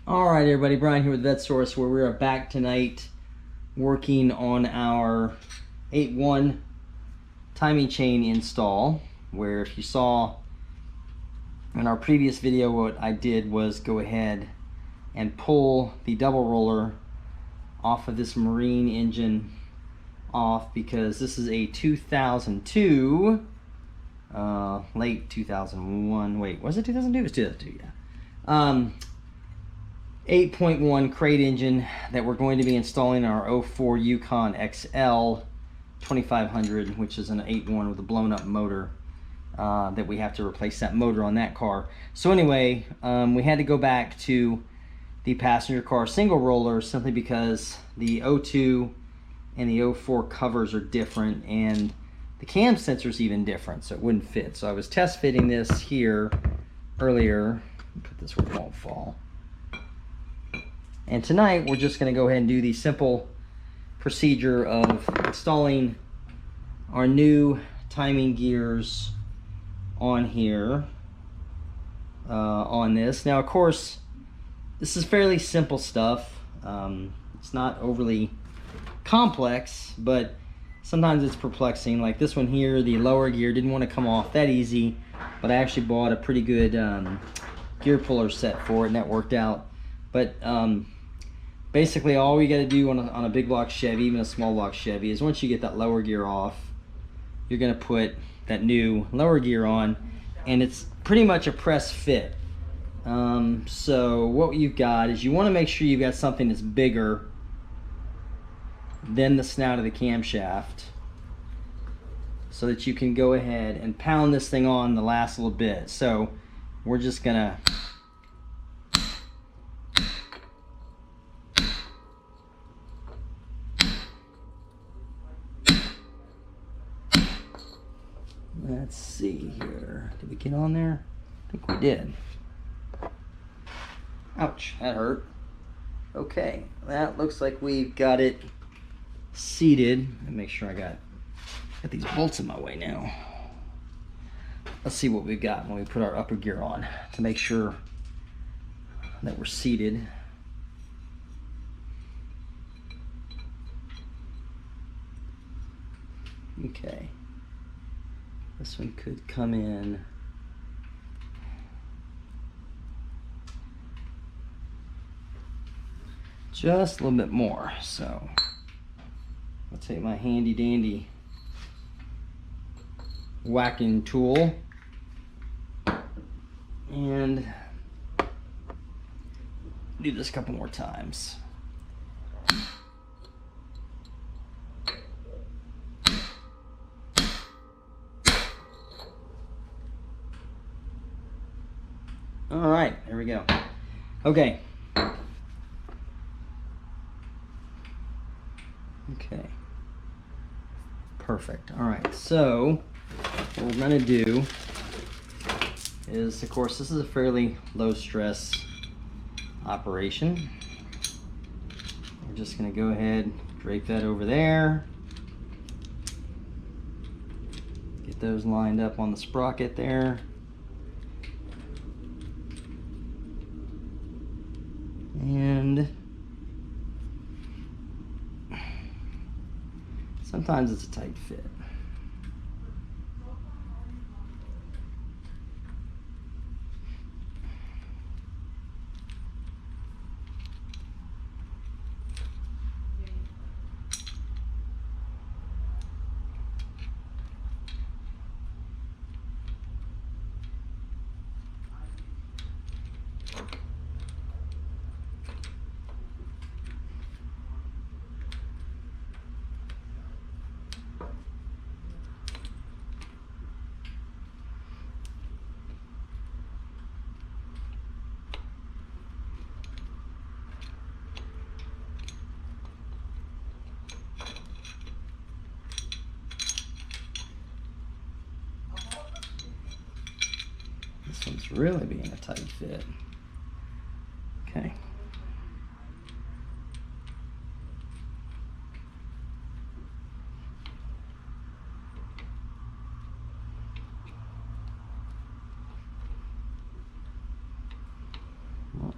Alright everybody, Brian here with VetteSource, where we're back tonight working on our 8-1 timing chain install, where if you saw in our previous video, what I did was go ahead and pull the double roller off of this marine engine off, because this is a 2002 late 2001, wait, was it 2002? It was 2002, yeah. 8.1 crate engine that we're going to be installing in our 04 Yukon XL 2500, which is an 8.1 with a blown up motor, that we have to replace that motor on that car. So anyway, we had to go back to the passenger car single roller simply because the 02 and the 04 covers are different, and the cam sensor is even different, so it wouldn't fit. So I was test fitting this here earlier. Put this where it won't fall. And tonight we're just going to go ahead and do the simple procedure of installing our new timing gears on here, on this. Now of course this is fairly simple stuff. It's not overly complex, but sometimes it's perplexing. Like this one here, the lower gear didn't want to come off that easy, but I actually bought a pretty good gear puller set for it, and that worked out. But basically all we got to do on a big block Chevy, even a small block Chevy, is once you get that lower gear off, you're going to put that new lower gear on, and it's pretty much a press fit. So what you've got is you want to make sure you've got something that's bigger than the snout of the camshaft, so that you can go ahead and pound this thing on the last little bit. So we're just gonna let's see here. Did we get on there? I think we did. Ouch, that hurt. Okay, that looks like we've got it seated. Let me make sure I got these bolts in my way now. Let's see what we've got when we put our upper gear on to make sure that we're seated. Okay. This one could come in just a little bit more. So I'll take my handy dandy whacking tool and do this a couple more times. All right, there we go. Okay. Okay. Perfect. All right, so what we're going to do is, of course, this is a fairly low stress operation. We're just going to go ahead, drape that over there, get those lined up on the sprocket there, and sometimes it's a tight fit. This one's really being a tight fit. Okay.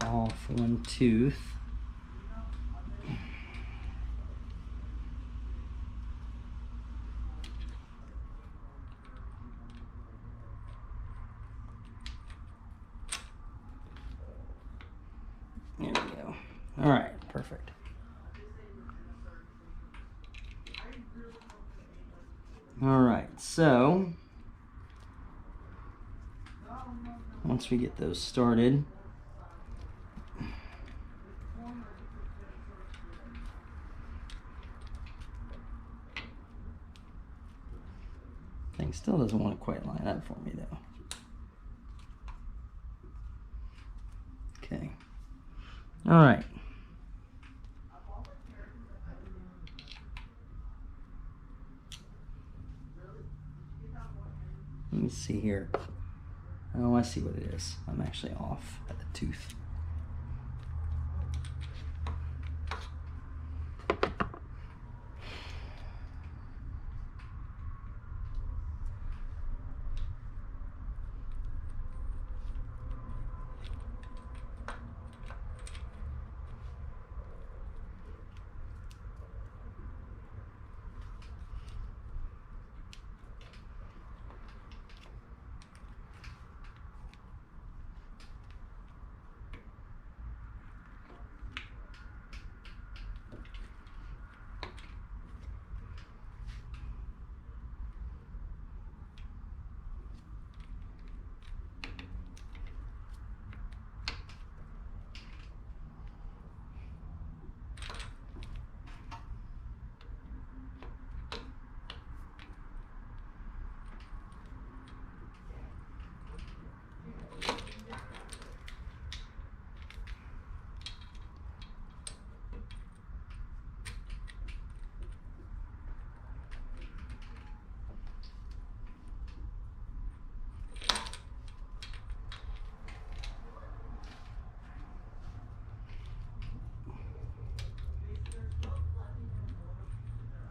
All one tooth. There we go. All right, perfect. All right, so once we get those started, thing still doesn't want to quite line up for me though. Okay. All right. Let me see here. Oh, I see what it is. I'm actually off at the tooth.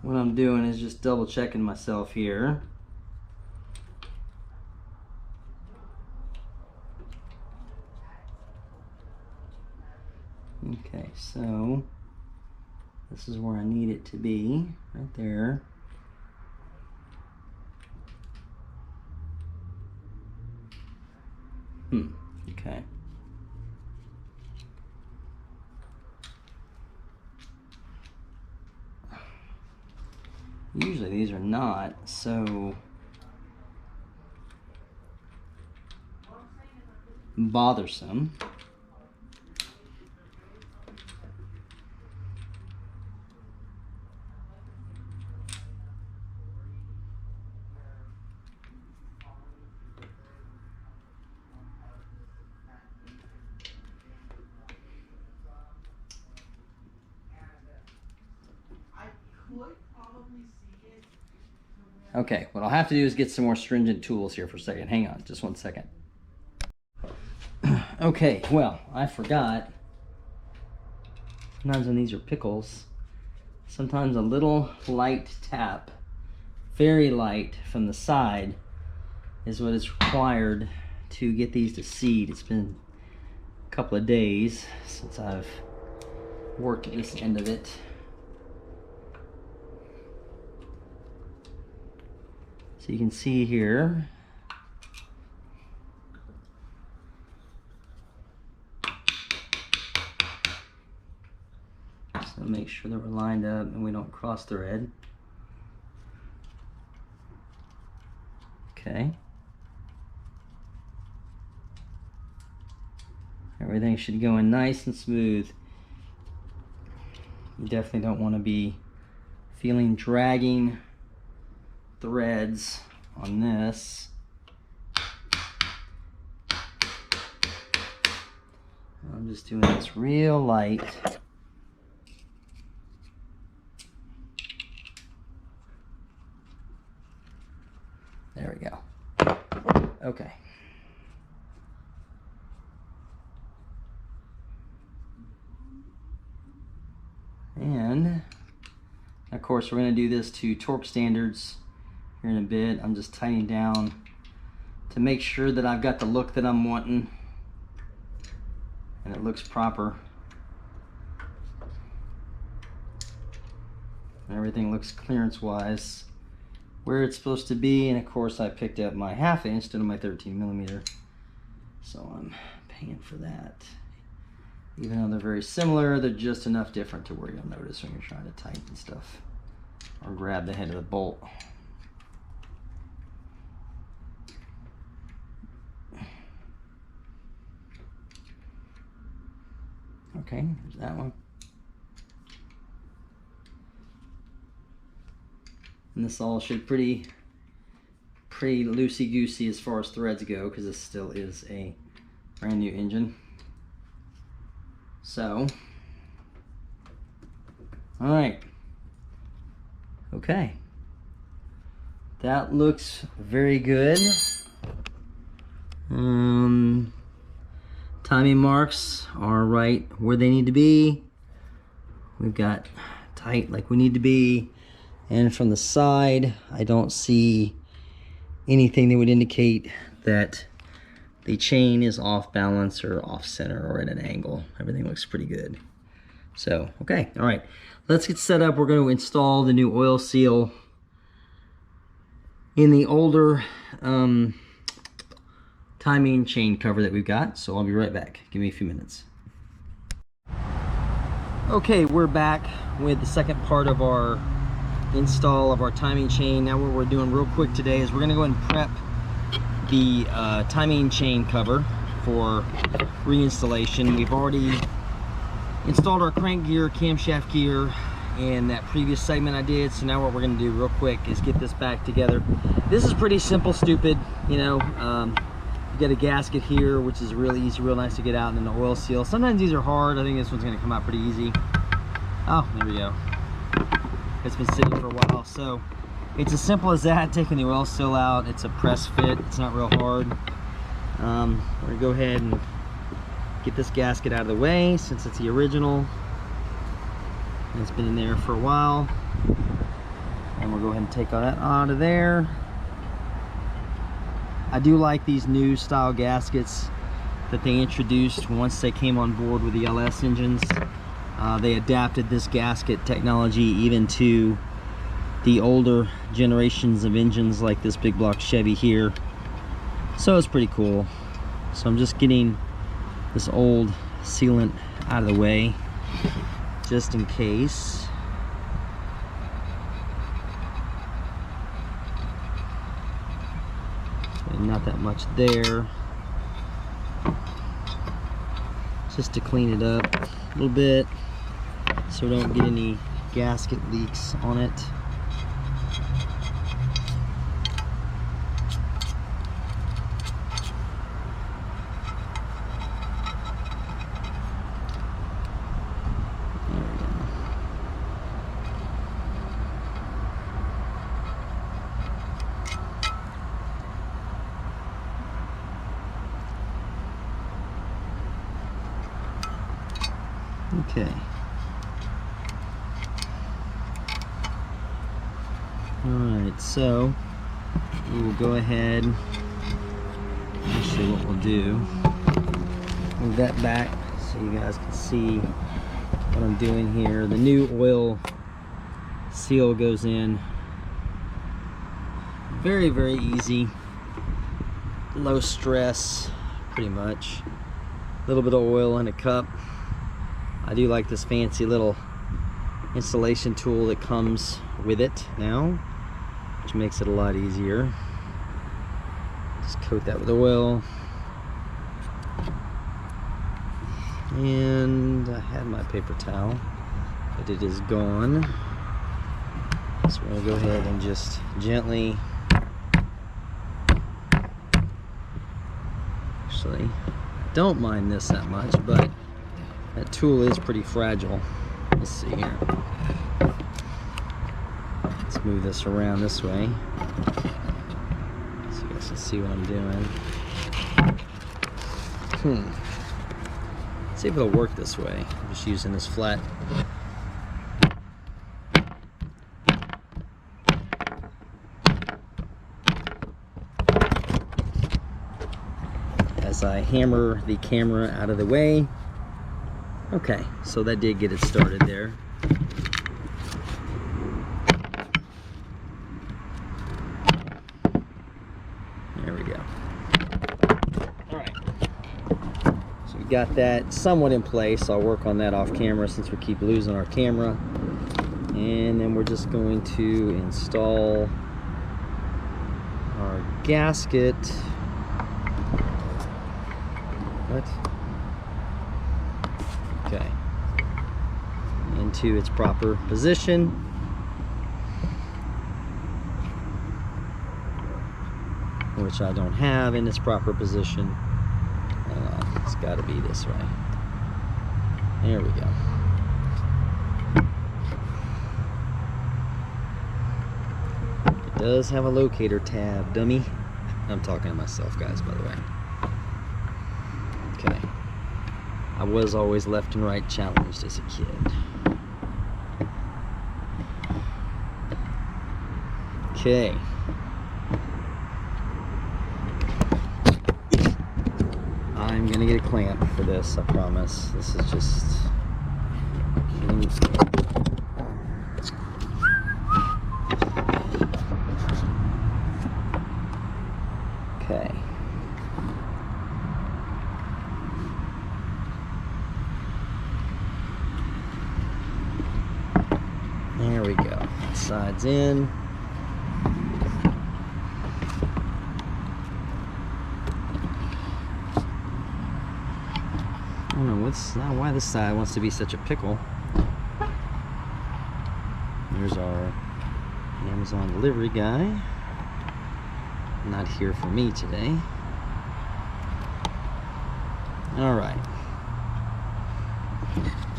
What I'm doing is just double checking myself here. Okay, so this is where I need it to be, right there. Okay. Usually these are not so bothersome. Okay, what I'll have to do is get some more stringent tools here for a second. Hang on, just 1 second. Okay, well, I forgot. Sometimes when these are pickles, sometimes a little light tap, very light from the side, is what is required to get these to seed. It's been a couple of days since I've worked at this end of it. So you can see here, so make sure that we're lined up and we don't cross thread. Okay. Everything should go in nice and smooth. You definitely don't want to be feeling dragging threads on this. I'm just doing this real light. There we go. Okay. And of course we're going to do this to torque standards here in a bit. I'm just tightening down to make sure that I've got the look that I'm wanting. and it looks proper. Everything looks clearance wise where it's supposed to be, and of course I picked up my 1/2 inch instead of my 13mm, so I'm paying for that. Even though they're very similar, they're just enough different to where you'll notice when you're trying to tighten stuff or grab the head of the bolt. Okay, there's that one. And this all should pretty loosey-goosey as far as threads go, because this still is a brand new engine. So, all right, okay, that looks very good. Timing marks are right where they need to be. We've got tight like we need to be. And from the side, I don't see anything that would indicate that the chain is off balance or off center or at an angle. Everything looks pretty good. So, okay, all right. Let's get set up. We're going to install the new oil seal in the older timing chain cover that we've got. So I'll be right back. Give me a few minutes. Okay, we're back with the second part of our install of our timing chain. Now what we're doing real quick today is we're going to go ahead and prep the timing chain cover for reinstallation. We've already installed our crank gear, camshaft gear in that previous segment I did, so now what we're going to do real quick is get this back together. This is pretty simple, stupid, you know. You get a gasket here, which is really easy, real nice to get out, and then the oil seal. Sometimes these are hard. I think this one's going to come out pretty easy. Oh, there we go. It's been sitting for a while, so it's as simple as that, taking the oil seal out. It's a press fit, it's not real hard. We're gonna go ahead and get this gasket out of the way since it's the original and it's been in there for a while, and we'll go ahead and take all that out of there. I do like these new style gaskets that they introduced once they came on board with the LS engines. They adapted this gasket technology even to the older generations of engines like this big block Chevy here. So it's pretty cool. So I'm just getting this old sealant out of the way just in case. And not that much there. Just to clean it up a little bit so we don't get any gasket leaks on it. There we go. Okay. Alright, so we will go ahead. Actually, what we'll do, move that back so you guys can see what I'm doing here. The new oil seal goes in very, very easy, low stress, pretty much. A little bit of oil in a cup. I do like this fancy little installation tool that comes with it now, which makes it a lot easier. Just coat that with oil. And I had my paper towel, but it is gone. So we're gonna go ahead and just gently, actually, don't mind this that much, but that tool is pretty fragile. Let's see here. Let's move this around this way so you guys can see what I'm doing. See if it'll work this way. I'm just using this flat. As I hammer the camera out of the way, Okay, so that did get it started there. There we go. All right. So we got that somewhat in place. I'll work on that off camera since we keep losing our camera. And then we're just going to install our gasket. What? Okay. Into its proper position. Which I don't have in its proper position. It's got to be this way. There we go. It does have a locator tab, dummy. I'm talking to myself, guys, by the way. Okay. I was always left and right challenged as a kid. Okay. I'm gonna get a clamp for this, I promise. This is just... Okay. There we go. Sides in. I don't know why this side wants to be such a pickle. There's our Amazon delivery guy. Not here for me today. All right.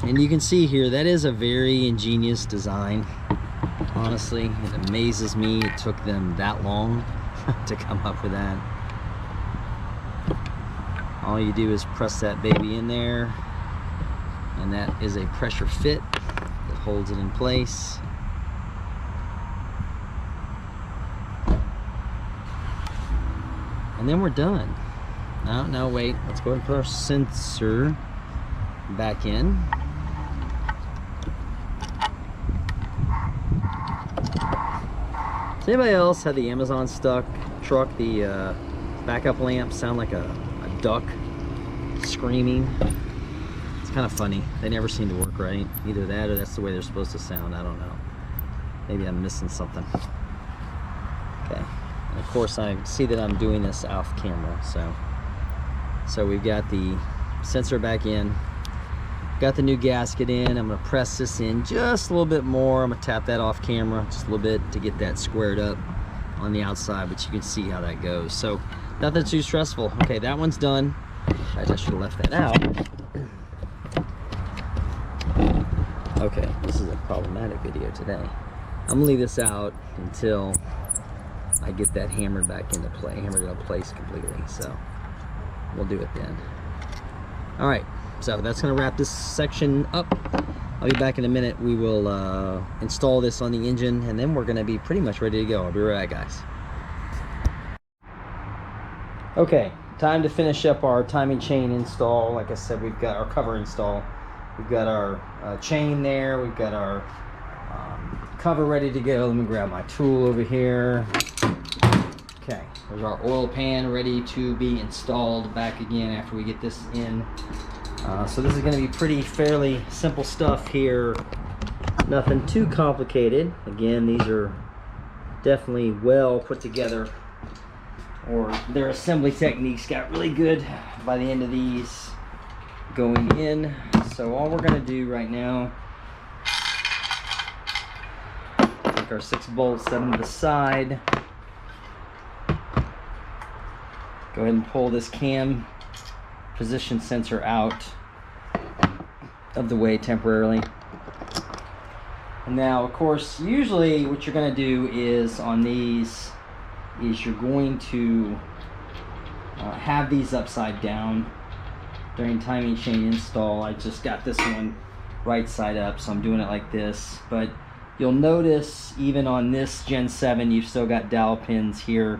And you can see here, that is a very ingenious design. Honestly, it amazes me it took them that long to come up with that. All you do is press that baby in there, and that is a pressure fit that holds it in place. And then we're done. No, wait. Let's go ahead and put our sensor back in. Does anybody else have the Amazon truck, the backup lamp sound like a duck screaming? It's kind of funny. They never seem to work right. Either that or that's the way they're supposed to sound. I don't know. Maybe I'm missing something. Okay. And of course I see that I'm doing this off camera. So we've got the sensor back in. Got the new gasket in. I'm going to press this in just a little bit more. I'm going to tap that off camera just a little bit to get that squared up on the outside, but you can see how that goes. So nothing too stressful. Okay, that one's done. I should have left that out. Okay, this is a problematic video today. I'm gonna leave this out until I get that hammered into place completely. So we'll do it then. All right, so that's gonna wrap this section up. I'll be back in a minute. We will install this on the engine, and then we're gonna be pretty much ready to go. I'll be right back, guys. Okay, time to finish up our timing chain install. Like I said, we've got our cover install. We've got our chain there. We've got our cover ready to go. Let me grab my tool over here. Okay, there's our oil pan ready to be installed back again after we get this in. So this is going to be fairly simple stuff here. Nothing too complicated. Again, these are definitely well put together, or their assembly techniques got really good by the end of these going in. So all we're going to do right now, take our 6 bolts, set them to the side. Go ahead and pull this cam position sensor out of the way temporarily. And now, of course, usually what you're going to do is on these is you're going to have these upside down during timing chain install. I just got this one right side up, so I'm doing it like this. But you'll notice even on this Gen 7, you've still got dowel pins here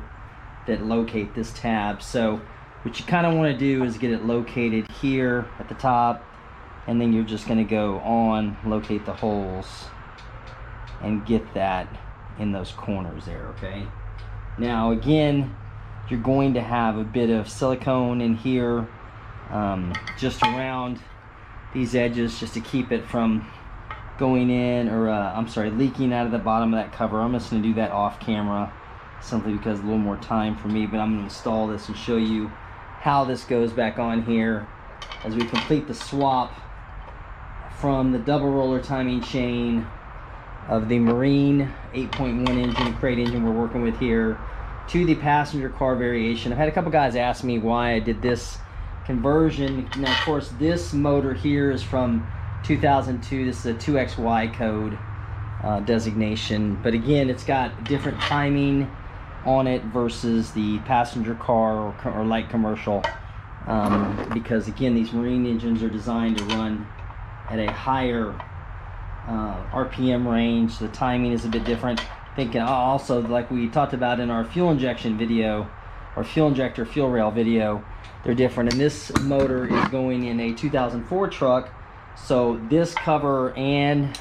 that locate this tab. So what you kind of want to do is get it located here at the top, and then you're just going to go on, locate the holes, and get that in those corners there, okay? Now again, you're going to have a bit of silicone in here, just around these edges, just to keep it from going in, or I'm sorry, leaking out of the bottom of that cover. I'm just going to do that off camera, simply because a little more time for me, but I'm going to install this and show you how this goes back on here as we complete the swap from the double roller timing chain of the Marine 8.1 engine, crate engine we're working with here, to the passenger car variation. I've had a couple guys ask me why I did this conversion. Now of course this motor here is from 2002. This is a 2XY code designation, but again, it's got different timing on it versus the passenger car or light commercial, because again, these Marine engines are designed to run at a higher RPM range. The timing is a bit different. Thinking also, like we talked about in our fuel injection video, or fuel injector fuel rail video, they're different. And this motor is going in a 2004 truck, so this cover and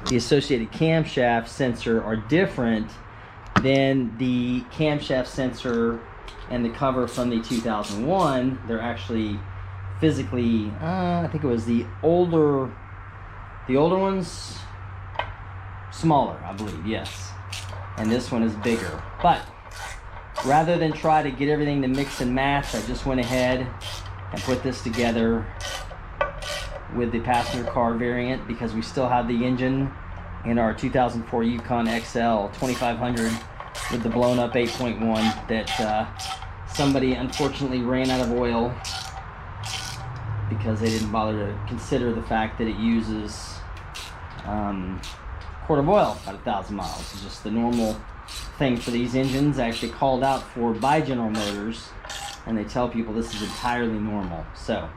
the associated camshaft sensor are different than the camshaft sensor and the cover from the 2001. They're actually physically, I think it was the older ones, smaller, I believe, yes. And this one is bigger. But rather than try to get everything to mix and match, I just went ahead and put this together with the passenger car variant, because we still have the engine in our 2004 Yukon XL 2500 with the blown up 8.1 that somebody unfortunately ran out of oil because they didn't bother to consider the fact that it uses quart of oil about 1,000 miles. It's just the normal thing for these engines, actually called out for by General Motors, and they tell people this is entirely normal. So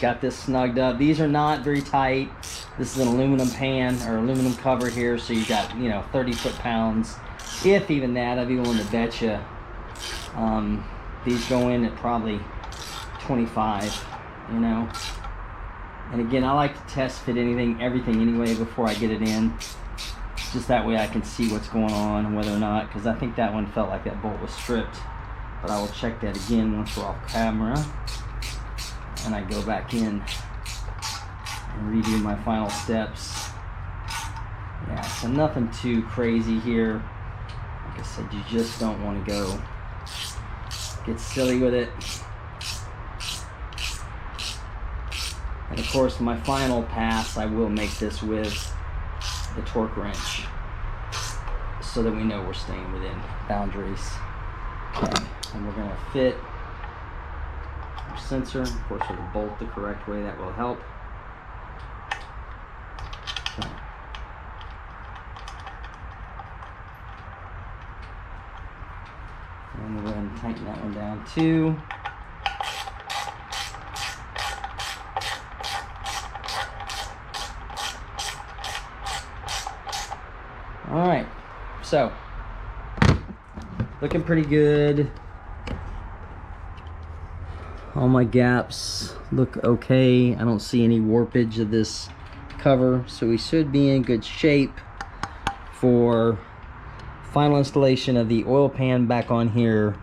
got this snugged up. These are not very tight. This is an aluminum pan or aluminum cover here, so you got, you know, 30 foot-pounds, if even that. I'd be willing to bet you these go in at probably 25, you know. And again, I like to test fit everything anyway before I get it in, just that way I can see what's going on and whether or not, because I think that one felt like that bolt was stripped, but I will check that again once we're off camera and I go back in and redo my final steps. Yeah, so nothing too crazy here. Like I said, you just don't want to go get silly with it. And of course, my final pass, I will make this with the torque wrench so that we know we're staying within boundaries. Okay, and we're going to fit our sensor. Of course, with a bolt the correct way, that will help. Okay. And we'll go ahead and tighten that one down too. All right, so looking pretty good. All my gaps look okay. I don't see any warpage of this cover, so we should be in good shape for final installation of the oil pan back on here.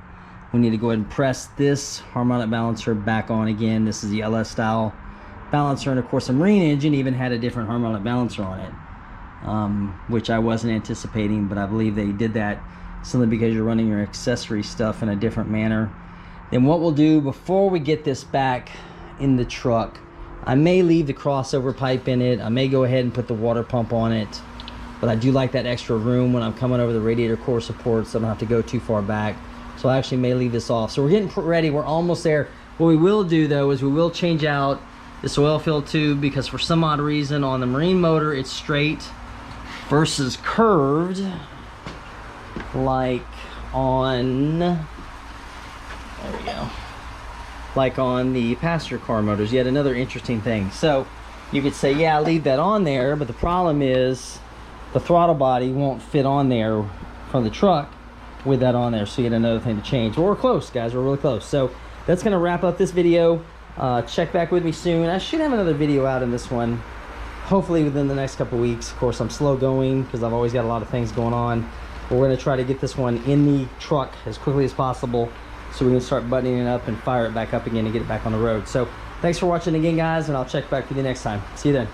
We need to go ahead and press this harmonic balancer back on again. This is the LS style balancer, and of course the Marine engine even had a different harmonic balancer on it, which I wasn't anticipating, but I believe they did that simply because you're running your accessory stuff in a different manner. Then what we'll do before we get this back in the truck, I may leave the crossover pipe in it. I may go ahead and put the water pump on it, but I do like that extra room when I'm coming over the radiator core supports, so I don't have to go too far back. So I actually may leave this off. So we're getting ready, we're almost there. What we will do though is we will change out this oil fill tube, because for some odd reason on the Marine motor it's straight versus curved like on, there we go, like on the passenger car motors. Yet another interesting thing. So you could say, yeah, leave that on there, but the problem is the throttle body won't fit on there from the truck with that on there, so yet another thing to change. But we're close, guys, we're really close. So that's gonna wrap up this video. Check back with me soon. I should have another video out in this one, hopefully within the next couple weeks. Of course, I'm slow going because I've always got a lot of things going on. But we're going to try to get this one in the truck as quickly as possible so we can start buttoning it up and fire it back up again and get it back on the road. So thanks for watching again, guys, and I'll check back with you next time. See you then.